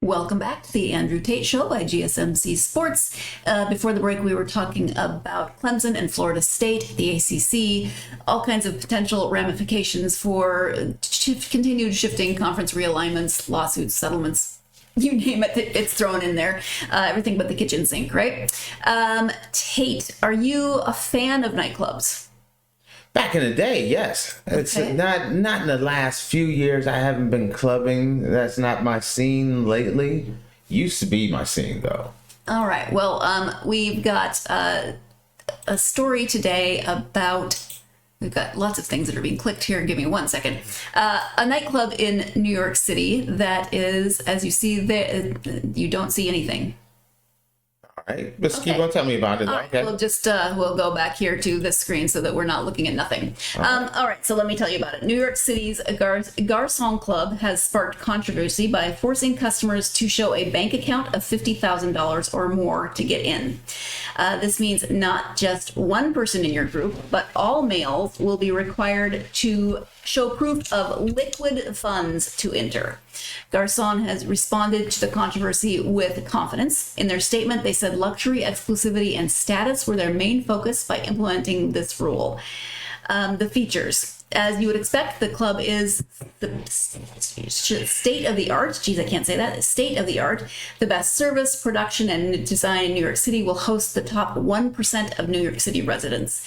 Welcome back to the Andrew Tate Show by GSMC Sports. Before the break, we were talking about Clemson and Florida State, the ACC, all kinds of potential ramifications for continued shifting conference realignments, lawsuits, settlements. You name it, it's thrown in there. Everything but the kitchen sink, right? Tate, are you a fan of nightclubs? Back in the day, yes. It's not in the last few years. I haven't been clubbing. That's not my scene lately. Used to be my scene, though. All right. Well, we've got a story today about... We've got lots of things that are being clicked here. Give me 1 second. A nightclub in New York City that is, as you see there, you don't see anything. All right, just keep on telling me about it. Okay. We'll just we'll go back here to this screen so that we're not looking at nothing. All right, so let me tell you about it. New York City's Garçon Club has sparked controversy by forcing customers to show a bank account of $50,000 or more to get in. This means not just one person in your group, but all males will be required to show proof of liquid funds to enter. Garçon has responded to the controversy with confidence. In their statement, they said luxury, exclusivity, and status were their main focus by implementing this rule. The features. As you would expect, the club is the state-of-the-art. Geez, I can't say that. State-of-the-art. The best service, production, and design in New York City will host the top 1% of New York City residents.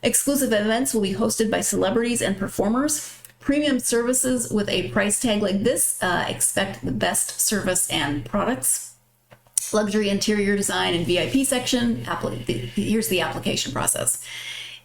Exclusive events will be hosted by celebrities and performers. Premium services with a price tag like this expect the best service and products. Luxury interior design and VIP section. Here's the application process.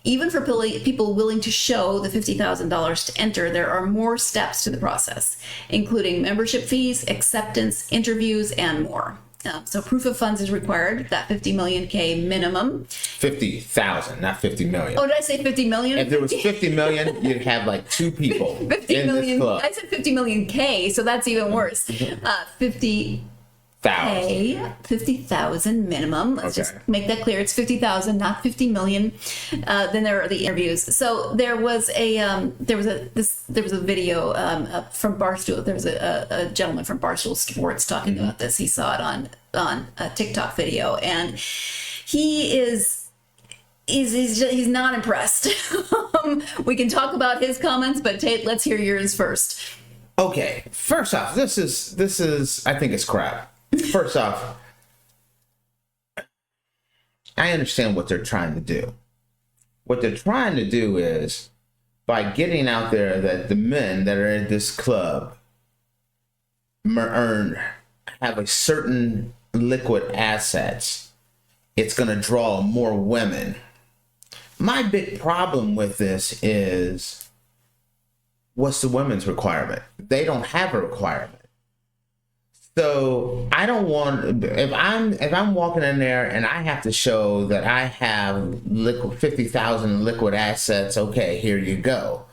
Even for people willing to show the $50,000 to enter, there are more steps to the process, including membership fees, acceptance, interviews, and more. So proof of funds is required, that 50 million K minimum. 50,000, not 50 million. Oh, did I say 50 million? If there was 50 million, you'd have like two people 50 in million, this club. I said 50 million K, so that's even worse. 50,000 minimum. Let's just make that clear. It's 50,000, not 50 million. Then there are the interviews. So there was a video from Barstool. There was a gentleman from Barstool Sports talking about this. He saw it on a TikTok video, and he's not impressed. We can talk about his comments, but Tate, let's hear yours first. Okay, first off, this is I think it's crap. First off, I understand what they're trying to do. What they're trying to do is, by getting out there that the men that are in this club have a certain liquid assets, it's going to draw more women. My big problem with this is, what's the women's requirement? They don't have a requirement. So I don't want, if I'm walking in there and I have to show that I have 50,000 liquid assets, okay, here you go.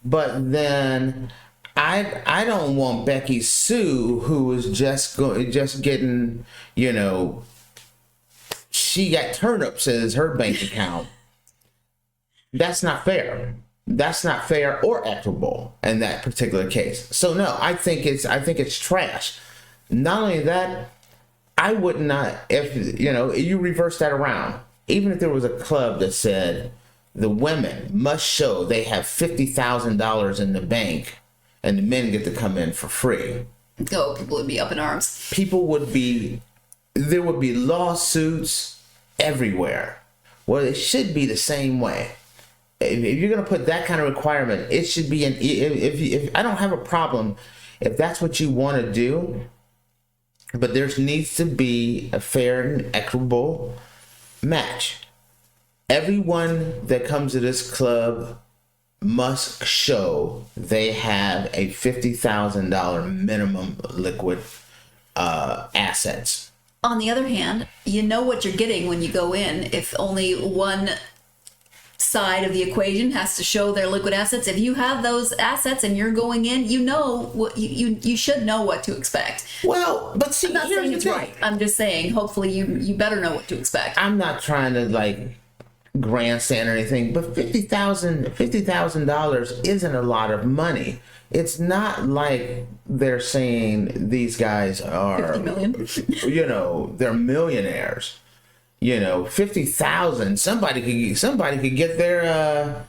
But then I don't want Becky Sue, who is just getting, she got turnips as her bank account. That's not fair. That's not fair or equitable in that particular case. So no, I think it's trash. Not only that, I would not, if you reverse that around, even if there was a club that said the women must show they have $50,000 in the bank and the men get to come in for free. Oh, people would be up in arms. There would be lawsuits everywhere. Well, it should be the same way. If you're going to put that kind of requirement, it should be if I don't have a problem if that's what you want to do. But there needs to be a fair and equitable match. Everyone that comes to this club must show they have a $50,000 minimum liquid assets. On the other hand, you know what you're getting when you go in. If only one side of the equation has to show their liquid assets, if you have those assets and you're going in, you know what you should know what to expect. Well, but see, I'm not saying it's right. I'm just saying hopefully you better know what to expect. I'm not trying to grandstand or anything, but $50,000 isn't a lot of money. it's not like they're saying these guys are 50 million. They're millionaires. 50,000. Somebody could get their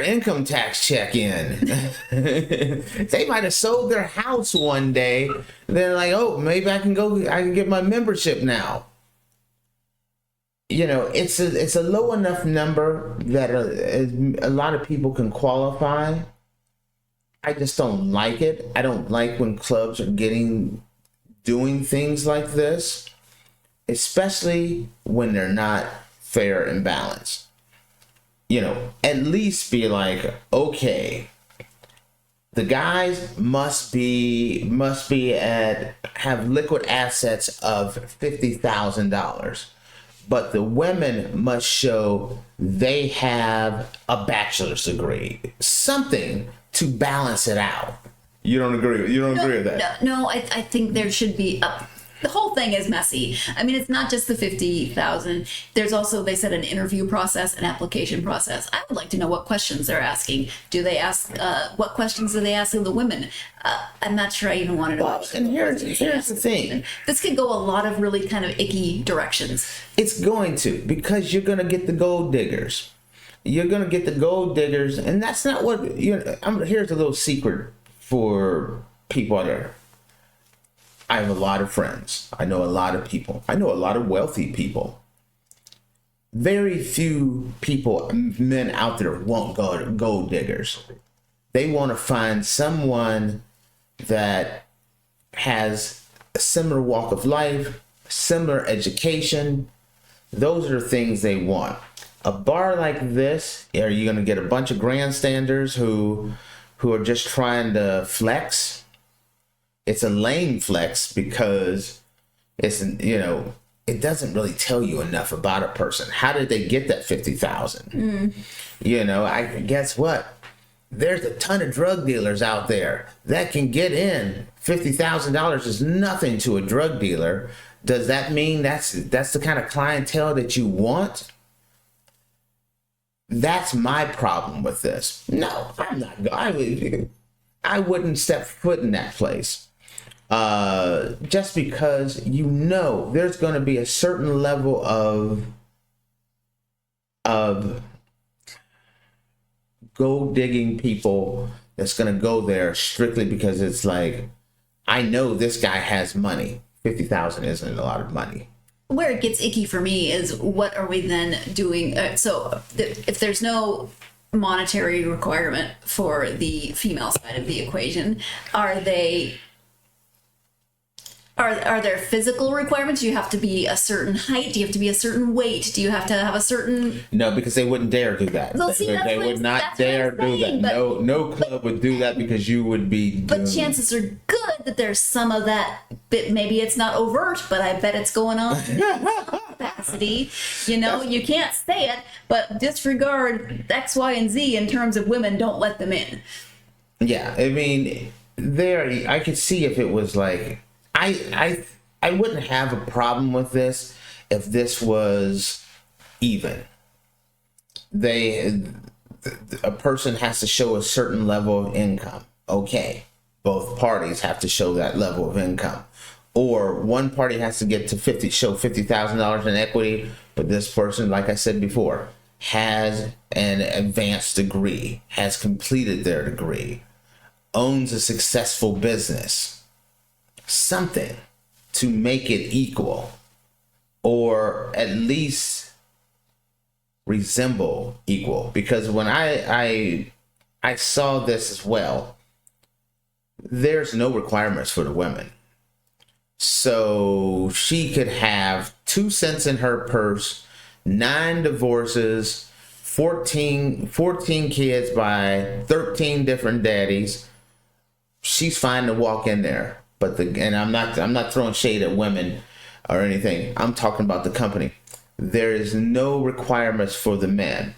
income tax check in. They might have sold their house one day. They're like, oh, maybe I can get my membership now. It's a low enough number that a lot of people can qualify. I just don't like it. I don't like when clubs are doing things like this, especially when they're not fair and balanced. At least be like, okay, the guys must have liquid assets of $50,000, but the women must show they have a bachelor's degree, something to balance it out. You don't agree with that? No, I think there should be the whole thing is messy. I mean, it's not just the 50,000. There's also, they said, an interview process, an application process. I would like to know what questions they're asking. Do they ask, what questions do they ask of the women? I'm not sure I even want to know. Well, and here's the thing. This could go a lot of really kind of icky directions. It's going to, because you're going to get the gold diggers. And that's not what, here's a little secret for people out there. I have a lot of friends. I know a lot of people. I know a lot of wealthy people. Very few men out there want gold diggers. They want to find someone that has a similar walk of life, similar education. Those are things they want. A bar like this, are you going to get a bunch of grandstanders who are just trying to flex? It's a lame flex because it's, it doesn't really tell you enough about a person. How did they get that 50,000? I guess what? There's a ton of drug dealers out there that can get in. $50,000 is nothing to a drug dealer. Does that mean that's the kind of clientele that you want? That's my problem with this. No, I'm not. I wouldn't step foot in that place. Just because there's going to be a certain level of gold digging people that's going to go there strictly because it's like, I know this guy has money. 50,000 isn't a lot of money. Where it gets icky for me is, what are we then doing? If there's no monetary requirement for the female side of the equation, are there physical requirements? Do you have to be a certain height? Do you have to be a certain weight? Do you have to have a certain... No, because they wouldn't dare do that. Well, see, they would not dare do that. No club would do that because you would be... But chances are good that there's some of that bit. Maybe it's not overt, but I bet it's going on in some capacity. You can't say it, but disregard X, Y, and Z in terms of women. Don't let them in. Yeah, I mean, I could see if it was like... I wouldn't have a problem with this if this was even. A person has to show a certain level of income. Okay, both parties have to show that level of income. Or one party has to get to show $50,000 in equity, but this person, like I said before, has an advanced degree, has completed their degree, owns a successful business. Something to make it equal, or at least resemble equal. Because when I saw this as well, there's no requirements for the women. So she could have 2 cents in her purse, 9 divorces, 14 kids by 13 different daddies. She's fine to walk in there. And I'm not throwing shade at women or anything. I'm talking about the company. There is no requirements for the men.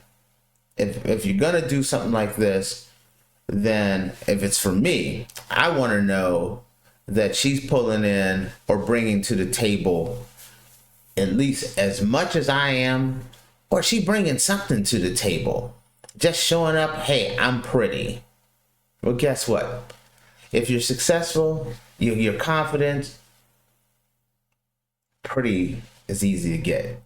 If you're gonna do something like this, then if it's for me, I want to know that she's pulling in or bringing to the table at least as much as I am, or she bringing something to the table. Just showing up, hey, I'm pretty. Well, guess what? If you're successful, you're confident, pretty is easy to get.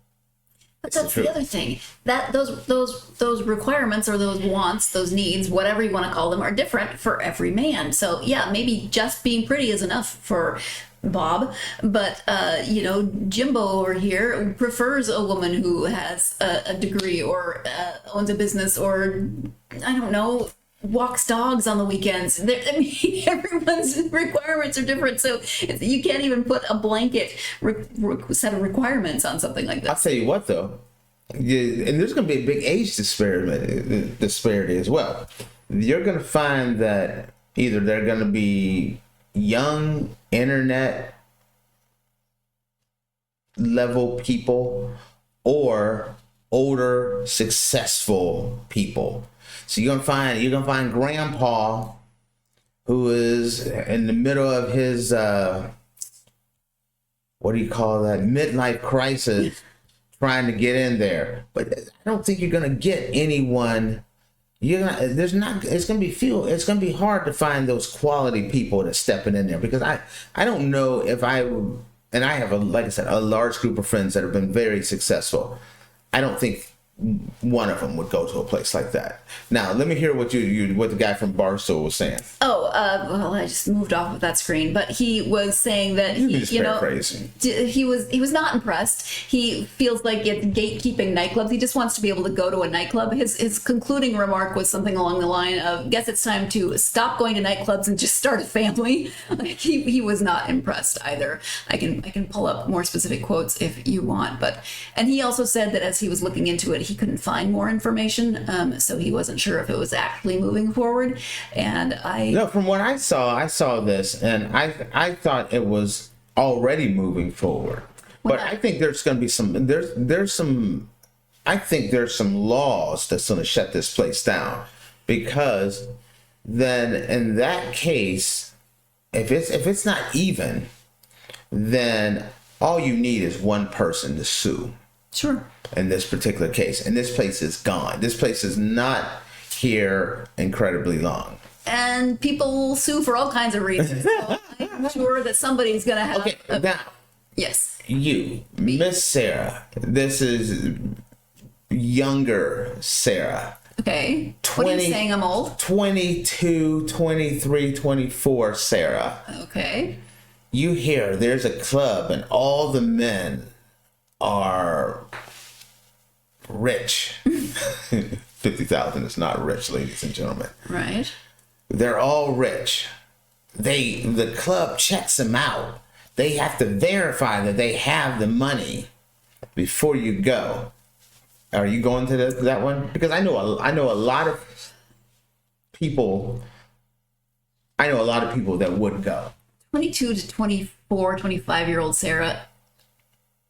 But that's the other thing. That those requirements or those wants, those needs, whatever you want to call them, are different for every man. So yeah, maybe just being pretty is enough for Bob, but Jimbo over here prefers a woman who has a degree or owns a business, or I don't know, walks dogs on the weekends. I mean, everyone's requirements are different, so you can't even put a blanket set of requirements on something like this. I'll tell you what, though, and there's going to be a big age disparity as well. You're going to find that either they're going to be young internet level people or older successful people. So you're gonna find grandpa who is in the middle of his what do you call that, midlife crisis, trying to get in there. But I don't think you're gonna get anyone. It's gonna be hard to find those quality people that's stepping in there, because I don't know if I have like I said, a large group of friends that have been very successful. I don't think one of them would go to a place like that. Now, let me hear what the guy from Barstool was saying. Well, I just moved off of that screen, but he was saying that he was not impressed. He feels like it's gatekeeping nightclubs. He just wants to be able to go to a nightclub. His concluding remark was something along the line of, "Guess it's time to stop going to nightclubs and just start a family." Like he was not impressed either. I can pull up more specific quotes if you want, and he also said that as he was looking into it, he couldn't find more information, so he wasn't sure if it was actually moving forward. And from what I saw this, and I thought it was already moving forward. But I think there's going to be some I think there's some laws that's going to shut this place down, because then in that case, if it's not even, then all you need is one person to sue. Sure. In this particular case, and this place is gone. This place is not here incredibly long. And people will sue for all kinds of reasons. So I'm sure that somebody's going to have. Okay, now. Yes. You, Miss Sarah. This is younger Sarah. Okay. What are you saying I'm old? 22, 23, 24 Sarah. Okay. You hear there's a club and all the men are rich. 50,000 is not rich, ladies and gentlemen. Right. They're all rich. The club checks them out. They have to verify that they have the money before you go. Are you going to that one? Because I know a lot of people. I know a lot of people that would go. 22 to 24, 25-year-old Sarah.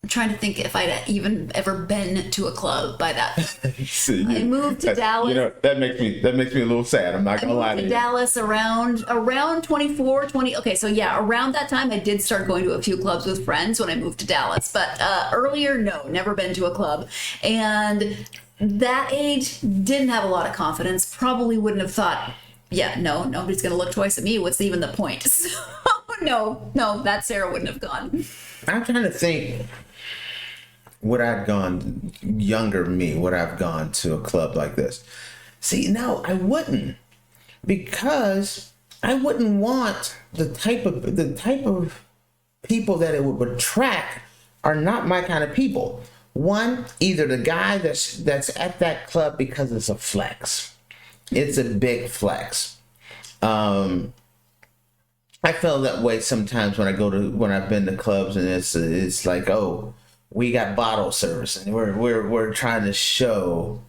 I'm trying to think if I'd even ever been to a club by that. See, I moved to Dallas. That makes me a little sad. I'm not gonna lie to you. Dallas around 24, 20. Okay, so yeah, around that time I did start going to a few clubs with friends when I moved to Dallas. But earlier, no, never been to a club. And that age, didn't have a lot of confidence. Probably wouldn't have thought, yeah, no, nobody's gonna look twice at me. What's even the point? So, no, that Sarah wouldn't have gone. I'm trying to think. Would I've gone, younger me, would I've gone to a club like this? See, no, I wouldn't, because I wouldn't want the type of people that it would attract are not my kind of people. One, either the guy that's at that club because it's a flex. It's a big flex. I feel that way sometimes when I've been to clubs and it's like, oh, we got bottle service and we're trying to show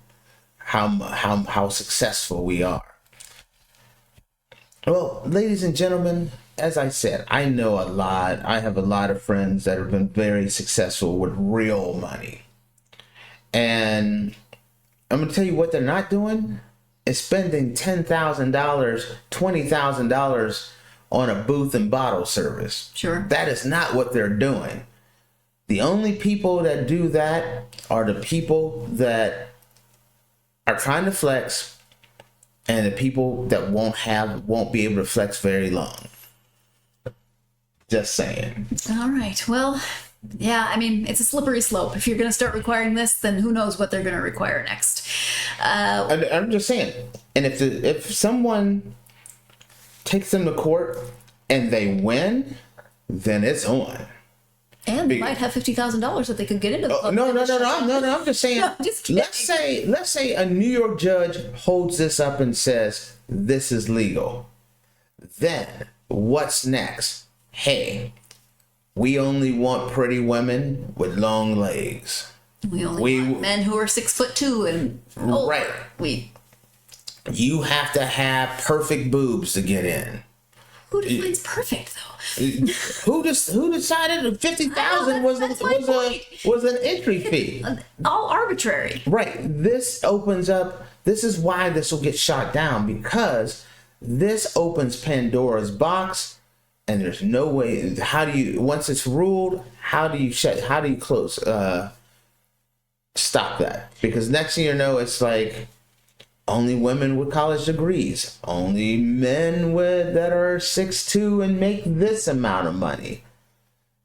how successful we are. Well, ladies and gentlemen, as I said, I know a lot. I have a lot of friends that have been very successful with real money. And I'm going to tell you what they're not doing is spending $10,000, $20,000 on a booth and bottle service. Sure. That is not what they're doing. The only people that do that are the people that are trying to flex and the people that won't be able to flex very long. Just saying. All right. Well, yeah, I mean, it's a slippery slope. If you're going to start requiring this, then who knows what they're going to require next. I'm just saying. And if someone takes them to court and they win, then it's on. And they might have $50,000 that they could get into the club. No. I'm just saying. No, just kidding. let's say a New York judge holds this up and says this is legal. Then what's next? Hey, we only want pretty women with long legs. We only want men who are 6'2" and older. Right. You have to have perfect boobs to get in. Who defines perfect though? Who decided 50,000 was an entry fee? All arbitrary. Right. This opens up. This is why this will get shot down, because this opens Pandora's box. And there's no way. Once it's ruled, how do you close, stop that? Because next thing you know, it's like only women with college degrees, only men that are 6'2" and make this amount of money.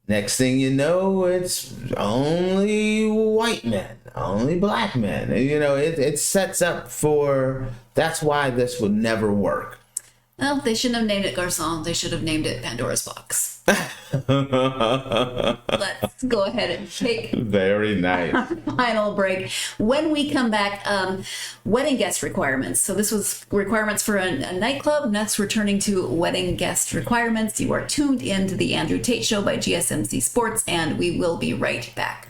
Next thing you know, it's only white men, only black men. It sets up for. That's why this would never work. Well, they shouldn't have named it Garçon. They should have named it Pandora's Box. Let's go ahead and take very nice our final break. When we come back, wedding guest requirements. So this was requirements for a nightclub. Next, returning to wedding guest requirements. You are tuned in to the Andrew Tate Show by GSMC Sports, and we will be right back.